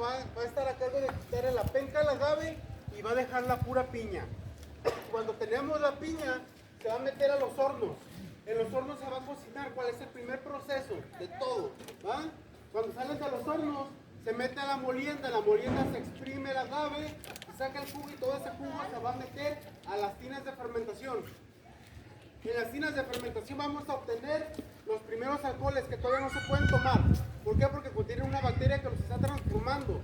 va a estar a cargo de quitarle la penca al agave y va a dejar la pura piña. Cuando tenemos la piña, se va a meter a los hornos. En los hornos se va a cocinar. ¿Cuál es el primer proceso de todo? ¿Va? Cuando salen de los hornos, se mete a la molienda. En la molienda se exprime el agave, se saca el jugo y todo ese jugo se va a meter a las tinas de fermentación. En las tinas de fermentación vamos a obtener los primeros alcoholes que todavía no se pueden tomar. ¿Por qué? Porque contienen una bacteria que los está transformando.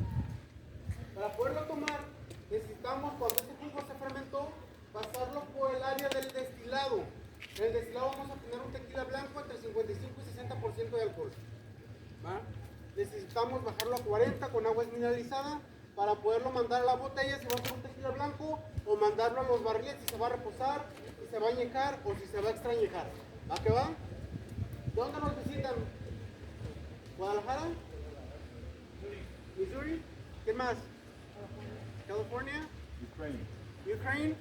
Para poderlo tomar, necesitamos, cuando ese jugo se fermentó, pasarlo por el área del destilado. En el destilado vamos a tener un tequila blanco entre 55 y 60% de alcohol. ¿Va? Necesitamos bajarlo a 40 con agua mineralizada para poderlo mandar a la botella si va a ser un tequila blanco, o mandarlo a los barriles si se va a reposar, si se va a añejar o si se va a extrañejar. ¿Va que va? ¿De dónde nos visitan? ¿Guadalajara? ¿Missouri? ¿Qué más? ¿California? ¿Ukraine?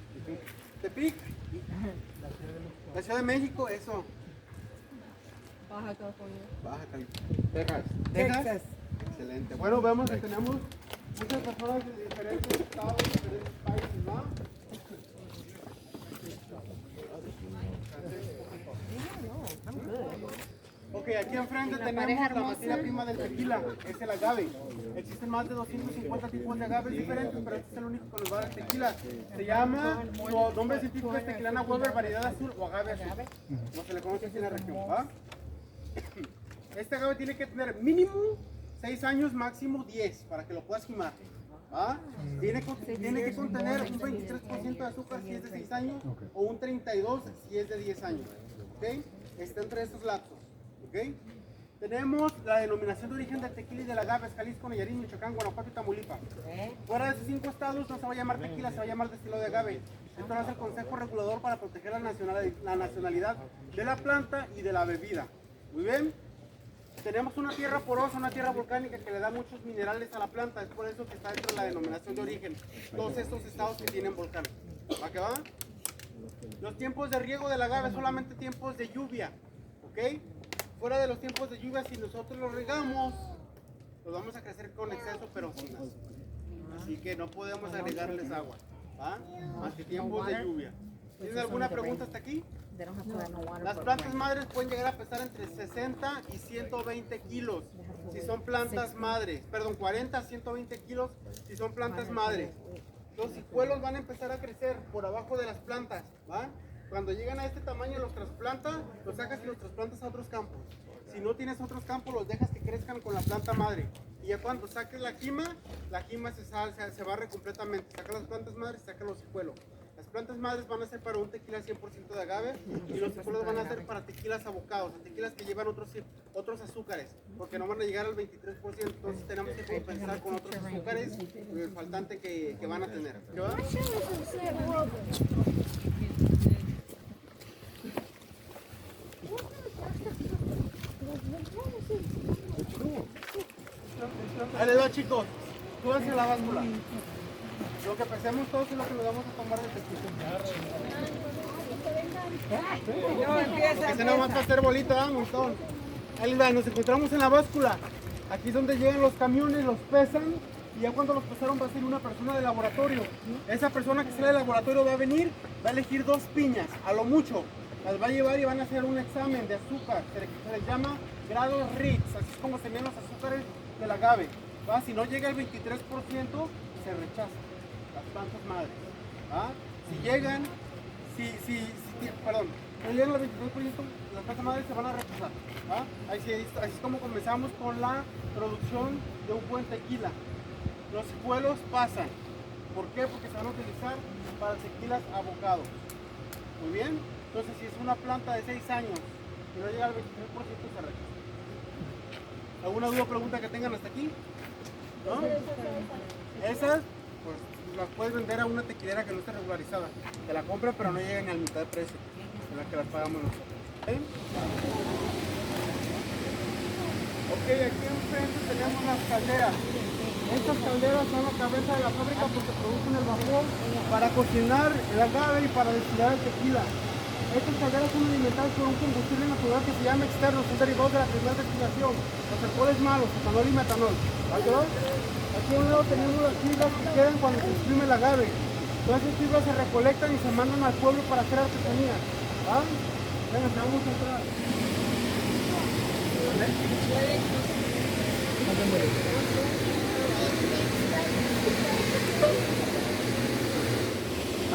¿Tepic? La Ciudad de México, eso. Baja California. Baja California. Texas. Excelente. Bueno, vemos que tenemos muchas personas de diferentes estados, diferentes países, ¿no? Ok, aquí enfrente tenemos la materia prima del tequila, es el agave. Existen más de 250 tipos de agaves diferentes, pero este es el único que nos va a dar tequila. Se llama, su nombre científico es Tequilana Weber, variedad azul o agave azul. No se le conoce aquí en la región, ¿va? Este agave tiene que tener mínimo 6 años, máximo 10, para que lo puedas quemar. ¿Va? Tiene que contener un 23% de azúcar si es de 6 años, o un 32% si es de 10 años. ¿Okay? Está entre estos lapsos. ¿Okay? Tenemos la denominación de origen del tequila y del agave: Jalisco, Nayarit, Michoacán, Guanajuato y Tamaulipas. Fuera de esos 5 estados no se va a llamar tequila, se va a llamar destilado de agave. Esto lo hace el Consejo Regulador para proteger la nacionalidad de la planta y de la bebida. Muy bien. Tenemos una tierra porosa, una tierra volcánica que le da muchos minerales a la planta. Es por eso que está dentro de la denominación de origen. Todos estos estados que tienen volcán. ¿Va que va? Los tiempos de riego del agave, solamente tiempos de lluvia. ¿Ok? Fuera de los tiempos de lluvia, si nosotros los regamos, los vamos a crecer con exceso peroxinas. Así que no podemos agregarles agua. ¿Va? Más que tiempos de lluvia. ¿Tienen alguna pregunta hasta aquí? Las plantas madres pueden llegar a pesar entre 60 y 120 kilos si son plantas madres. Perdón, 40 a 120 kilos si son plantas madres. Los hijuelos van a empezar a crecer por abajo de las plantas, ¿va? Cuando llegan a este tamaño los trasplantas, los sacas y los trasplantas a otros campos. Si no tienes otros campos, los dejas que crezcan con la planta madre. Y ya cuando saques la quima se barre completamente. Saca las plantas madres y saca los hijuelos. Las plantas madres van a ser para un tequila 100% de agave, y los hijuelos van a ser para tequilas abocados, tequilas que llevan otros azúcares, porque no van a llegar al 23%, entonces tenemos que compensar con otros azúcares el faltante que van a tener. ¿Qué va? Ahí les va, chicos. Súbanse a la báscula. Lo que pesemos todos es lo que nos vamos a tomar de tequila. Ese no va a hacer bolita, un montón. Ahí les va, nos encontramos en la báscula. Aquí es donde llegan los camiones, los pesan, y ya cuando los pesaron va a ser una persona de laboratorio. Esa persona que sale del laboratorio va a venir, va a elegir 2 piñas, a lo mucho. Las va a llevar y van a hacer un examen de azúcar. Se les llama grados Ritz, así es como se miden los azúcares del agave. ¿Va? Si no llega al 23%, se rechaza las plantas madres. ¿Va? Si llegan, no llegan al 23%, las plantas madres se van a rechazar. ¿Va? Así es como comenzamos con la producción de un buen tequila. Los hijuelos pasan. ¿Por qué? Porque se van a utilizar para tequilas abocados. Muy bien. Entonces, si es una planta de 6 años y no llega al 23%, se rechaza. ¿Alguna duda o pregunta que tengan hasta aquí? ¿No? Esas, pues las puedes vender a una tequilera que no esté regularizada. Te la compran, pero no llegan ni a la mitad de precio de la que las pagamos nosotros. ¿Okay? Ok, aquí enfrente tenemos las calderas. Estas calderas son la cabeza de la fábrica porque producen el vapor para cocinar el agave y para destilar el tequila. Estas calderas son alimentadas por un combustible natural que se llama externo, son derivados de la primera destilación, los alcoholes malos, etanol y metanol. ¿Vale? Aquí a un lado tenemos las fibras que quedan cuando se exprime el agave. Todas esas fibras se recolectan y se mandan al pueblo para hacer artesanía. ¿Va? Venga, te vamos a entrar.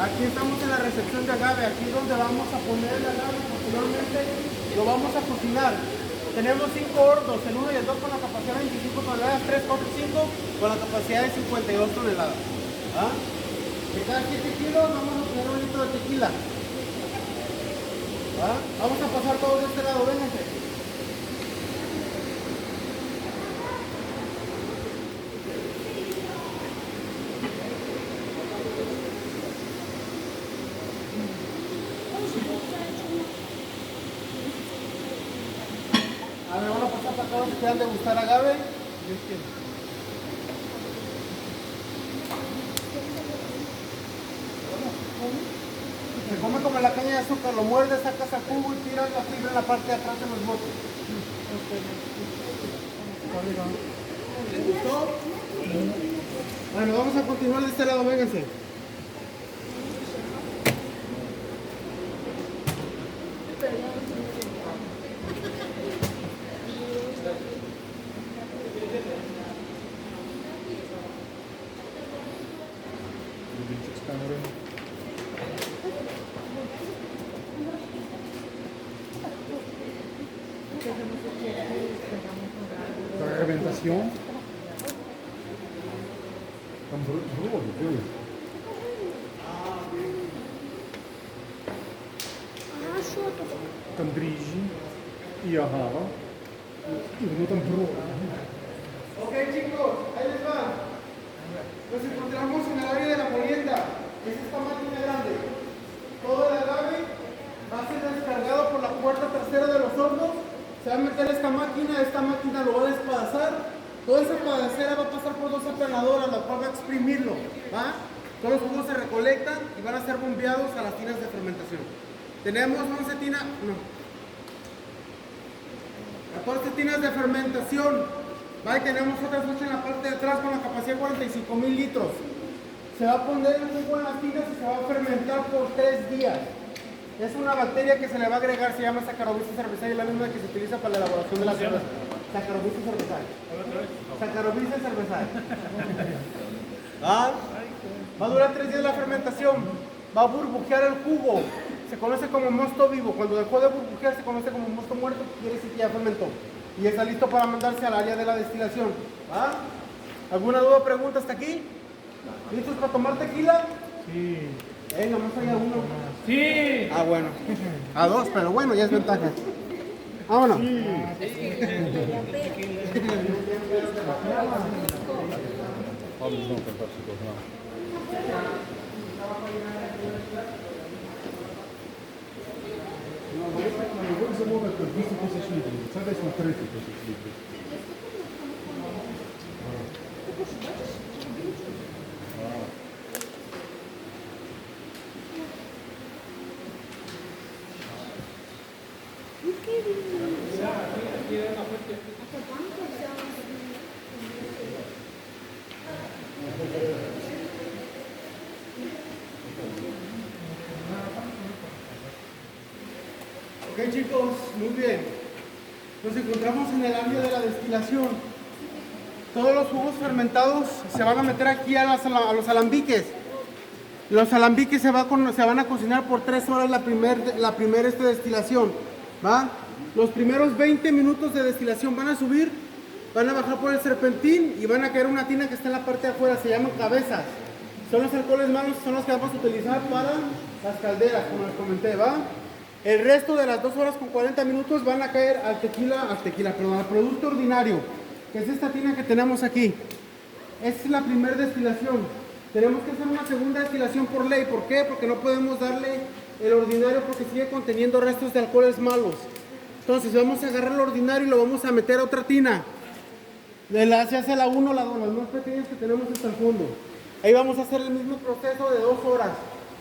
Aquí estamos en la recepción de agave, aquí es donde vamos a poner el agave, posteriormente lo vamos a cocinar. Tenemos 5 hornos, el 1 y el 2 con la capacidad de 25 toneladas, 3, 4 y 5 con la capacidad de 52 toneladas. ¿Ah? De cada 7 kilos vamos a poner un litro de tequila. ¿Ah? Vamos a pasar todos de este lado, vénganse. A ver, vamos a pasar para todos que quieran degustar agave. Se come como la caña de azúcar, lo muerdes, sacas al jugo y tiras la fibra en la parte de atrás de los botes. ¿Les gustó? Bueno, vamos a continuar de este lado, vénganse. Fermentación. Там дріжджі і агава. І воно там бродить. Ok chicos, ahí les va. Nos encontramos en el área de la molienda. Es esta máquina grande. Todo el agave va a ser descargado por la puerta trasera de los hornos. Se va a meter esta máquina lo va a despedazar. Toda esa pedacera va a pasar por 2 aplanadoras, la cual va a exprimirlo. ¿Va? Todos los jugos se recolectan y van a ser bombeados a las tinas de fermentación. Tenemos 11 tinas, no, 14 tinas de fermentación. ¿Va? Y tenemos otras 8 en la parte de atrás con la capacidad de 45,000 litros. Se va a poner el jugo en las tinas y se va a fermentar por 3 días. Es una bacteria que se le va a agregar, se llama Saccharomyces cerevisiae, la misma que se utiliza para la elaboración de la cerveza. Saccharomyces cerevisiae. Saccharomyces cerevisiae. Va a durar 3 días la fermentación. Va a burbujear el jugo. Se conoce como mosto vivo. Cuando dejó de burbujear se conoce como mosto muerto, quiere decir que ya fermentó. Y está listo para mandarse al área de la destilación. ¿Va? ¿Alguna duda o pregunta hasta aquí? ¿Listos para tomar tequila? Sí. Nomás hay a uno. Sí. Ah, bueno. A 2, pero bueno, ya es ventaja. Vámonos. Sí. Його замовити 200 тисяч літрів. Це десь на 30 тисяч літрів. Ok chicos, muy bien. Nos encontramos en el área de la destilación. Todos los jugos fermentados se van a meter aquí a los alambiques. Los alambiques se van a cocinar por 3 horas la primera destilación. ¿Va? Los primeros 20 minutos de destilación van a subir, van a bajar por el serpentín y van a caer una tina que está en la parte de afuera, se llaman cabezas. Son los alcoholes malos, son los que vamos a utilizar para las calderas, como les comenté, ¿va? El resto de las 2 horas con 40 minutos van a caer al producto ordinario, que es esta tina que tenemos aquí. Esta es la primera destilación. Tenemos que hacer una segunda destilación por ley. ¿Por qué? Porque no podemos darle el ordinario porque sigue conteniendo restos de alcoholes malos. Entonces vamos a agarrar el ordinario y lo vamos a meter a otra tina. Se hace la 1, la 2, las más pequeñas que tenemos hasta el fondo. Ahí vamos a hacer el mismo proceso de 2 horas.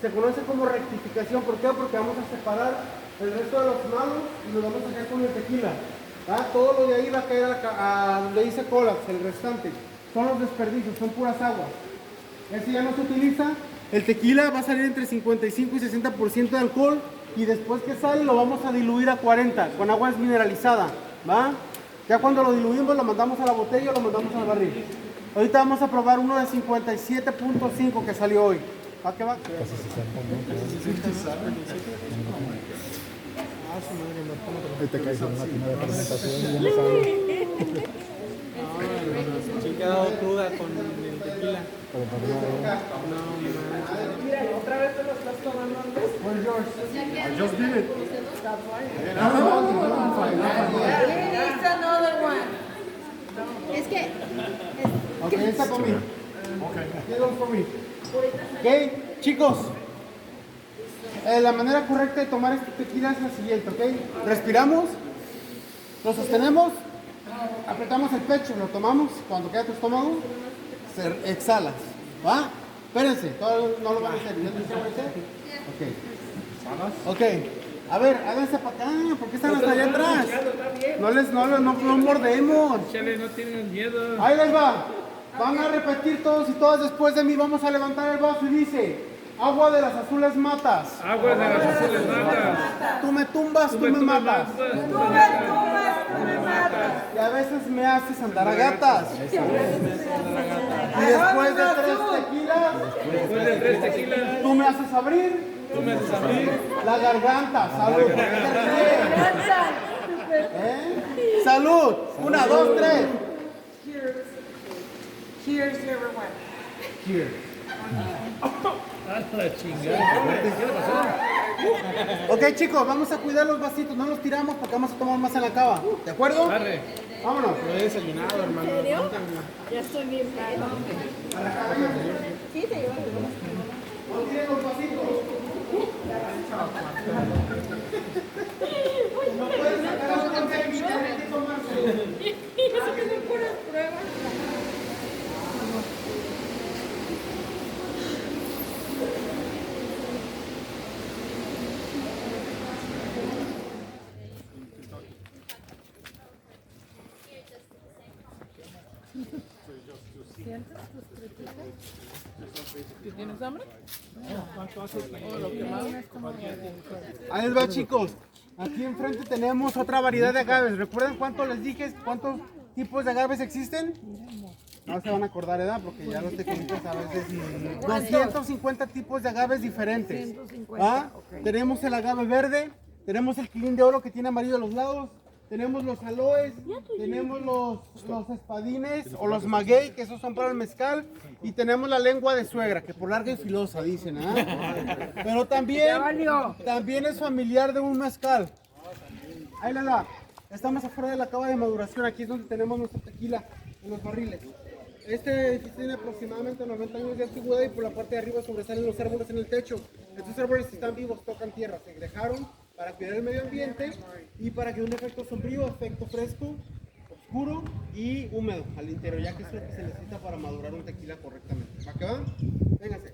Se conoce como rectificación. ¿Por qué? Porque vamos a separar el resto de los malos y los vamos a sacar con el tequila. ¿Va? Todo lo de ahí va a caer a donde dice colas, el restante. Son los desperdicios, son puras aguas. Ese ya no se utiliza. El tequila va a salir entre 55 y 60% de alcohol y después que sale lo vamos a diluir a 40 con agua desmineralizada, ¿va? Ya cuando lo diluimos lo mandamos a la botella o lo mandamos al barril. Ahorita vamos a probar uno de 57.5 que salió hoy. ¿Va que va? Ahí te caes en una máquina de fermentación y ya no sabes. Se ha quedado cruda con el tequila. Pero Mira, otra vez te lo estás tomando antes. Where's yours? I just did it. It's another one. Es que... Ok, esta for me. This one for me. Ok, chicos. La manera correcta de tomar este tequila es la siguiente, ¿ok? Respiramos, lo sostenemos, apretamos el pecho, lo tomamos, cuando queda tu estómago, exhalas, ¿va? Espérense, todavía no lo van a hacer, ¿ya lo van a hacer? Ok. Ok, a ver, háganse para acá, ¿por qué están hasta allá atrás? No mordemos. Chale, no tienen miedo. Ahí les va, van a repetir todos y todas después de mí, vamos a levantar el vaso y dice... Agua de las azules matas. Agua de las azules matas. Tú me tumbas, tú me matas. Y a veces me haces andar a gatas. Y después de 3 tequilas, tú me haces abrir. La garganta. Salud. Salud. 1, 2, 3. Cheers, everyone. Cheers. A la chingada. Ok, chicos, vamos a cuidar los vasitos, no los tiramos porque vamos a tomar más en la cava. ¿De acuerdo? Arre. Vámonos. No he desayunado, hermano. ¿En serio? Ya estoy bien pedo. Sí, te llevo. No tiren los vasitos. No puedes sacar a un café y tener que tomárselo. Eso que son puras pruebas. ¿Tienes hambre? Ahí les va, chicos. Aquí enfrente tenemos otra variedad de agaves. ¿Recuerdan cuánto les dije? ¿Cuántos tipos de agaves existen? No se van a acordar, ¿verdad? Porque ya los tequilitas a veces... 250 tipos de agaves diferentes. ¿Ah? Tenemos el agave verde, tenemos el quilín de oro que tiene amarillo a los lados, tenemos los aloes, tenemos los espadines o los maguey, que esos son para el mezcal, y tenemos la lengua de suegra, que por larga y filosa dicen, ¿ah? Pero también es familiar de un mezcal. Ahí la va. Estamos afuera de la cava de maduración, aquí es donde tenemos nuestra tequila en los barriles. Este edificio tiene aproximadamente 90 años de antigüedad y por la parte de arriba sobresalen los árboles en el techo. Estos árboles están vivos, tocan tierra, se dejaron para cuidar el medio ambiente y para que un efecto sombrío, efecto fresco, oscuro y húmedo al interior, ya que es lo que se necesita para madurar un tequila correctamente. ¿Va que va? Véngase.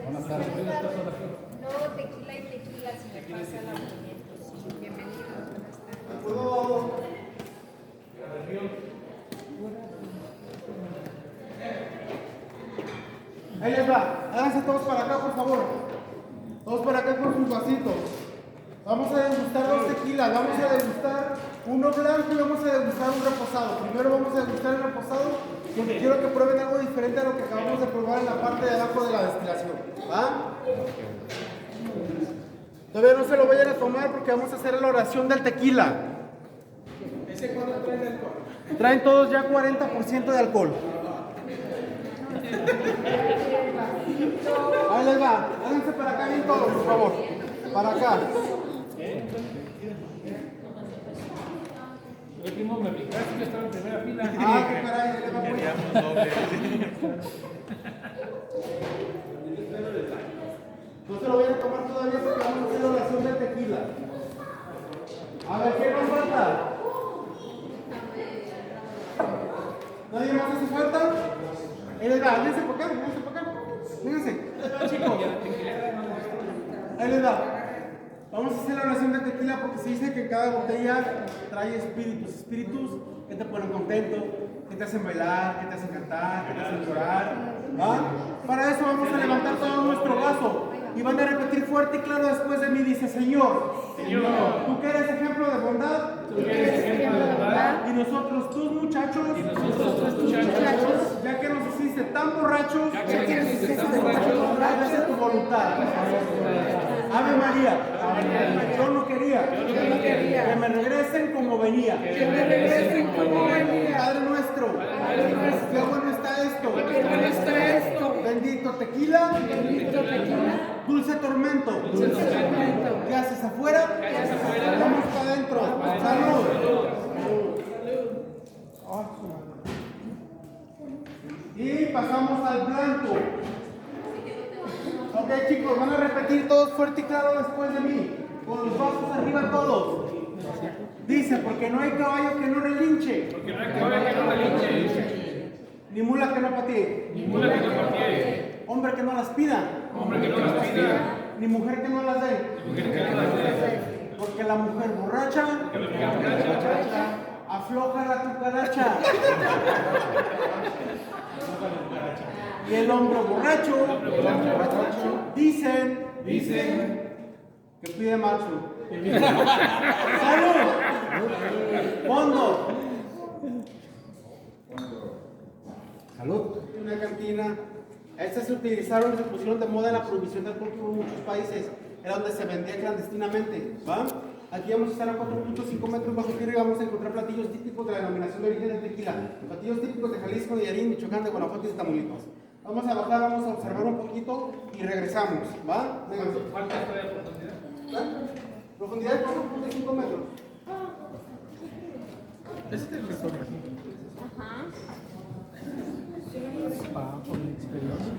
Buenas tardes. No, tequila y tequila, si me pasa la movimiento. Sí, bienvenido, buenas tardes. Ahí les va, háganse todos para acá por favor. Todos para acá con sus vasitos. Vamos a degustar 2 tequilas, vamos a degustar uno blanco y vamos a degustar un reposado. Primero vamos a degustar el reposado, porque quiero que prueben algo diferente a lo que acabamos de probar en la parte de abajo de la destilación. ¿Va? Todavía no se lo vayan a tomar porque vamos a hacer la oración del tequila. ¿Ese cuánto traen de alcohol? Traen todos ya 40% de alcohol. Ahí les va, háganse para acá bien todos, por favor. Para acá. como me picaste, yo estaba en primera fila. Ah, qué caray, le va muy No se lo voy a tomar todavía porque vamos a hacer la oración de tequila. A ver, ¿qué nos falta? ¿Nadie más hace falta? Ahí les da, vénganse para acá, vénganse para acá. Vénganse, chicos. Ahí les da. Vamos a hacer la oración de tequila porque se dice que cada botella trae espíritus que te ponen contento, que te hacen bailar, que te hacen cantar, que te hacen llorar. ¿Va? Para eso vamos a levantar todo nuestro vaso y van a repetir fuerte y claro después de mí. Dice: Señor, tú que eres ejemplo de bondad, y nosotros tus muchachos, ya que nos hiciste tan borrachos, hágase tu voluntad. Ave María, yo no quería que me regresen como venía. Padre nuestro, qué bueno está esto. Bendito tequila, dulce tormento. ¿Qué haces afuera? Vamos para adentro. Salud. Y pasamos al blanco. Ok, chicos, van a repetir todos fuerte y claro después de mí. Con los brazos arriba todos. Dice: porque no hay caballo que no relinche. Ni mula que no patee. Hombre que no las pida. Ni mujer que no las dé. Porque la mujer borracha afloja la cucaracha. Y el hombre borracho dicen que pide macho. ¡Salud! ¡Fondo! ¡Salud! Una cantina. Estas se utilizaron y se pusieron de moda en la prohibición del alcohol en muchos países. Era donde se vendía clandestinamente. ¿Va? Aquí vamos a estar a 4.5 metros bajo tierra y vamos a encontrar platillos típicos de la denominación de origen del tequila. Platillos típicos de Jalisco, Nayarit, Michoacán, de Guanajuato y de Tamaulipas. Vamos a bajar, vamos a observar un poquito y regresamos. ¿Va? Vengan. ¿Cuánto estoy de profundidad? Profundidad de 4.5 metros. Este es el restaurante. Ajá. Spa por la experiencia.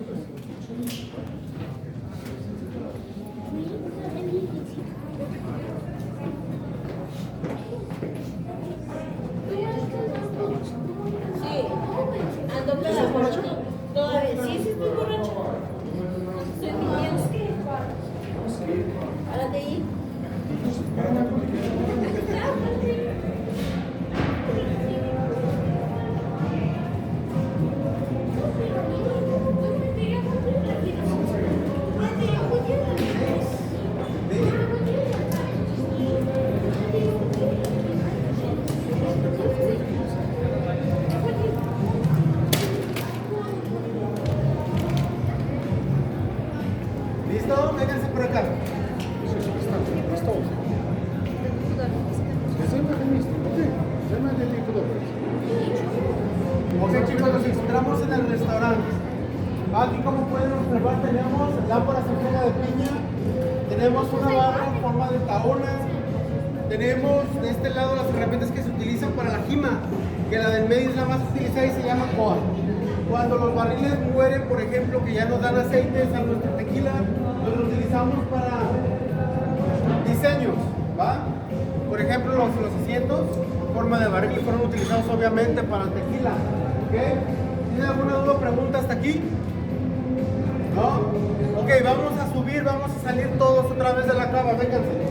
Sí, ando toda borracho. Todavía, sí, estoy borracho. Estoy mintiendo. Párate ahí. ¿Listo? Vénganse por acá. Ok, chicos, nos encontramos en el restaurante. Aquí, como pueden observar, tenemos lámparas en forma de piña, tenemos una barra en forma de taona, tenemos de este lado las herramientas que se utilizan para la jima, que la del medio es la más utilizada y se llama coa. Cuando los barriles mueren, por ejemplo, que ya nos dan aceites a nuestro tequila, los utilizamos para diseños, ¿va? Por ejemplo, los asientos en forma de barril fueron utilizados obviamente para el tequila. ¿Ok? ¿Tiene alguna duda o pregunta hasta aquí? ¿No? Ok, vamos a subir, vamos a salir todos otra vez de la cama, vénganse.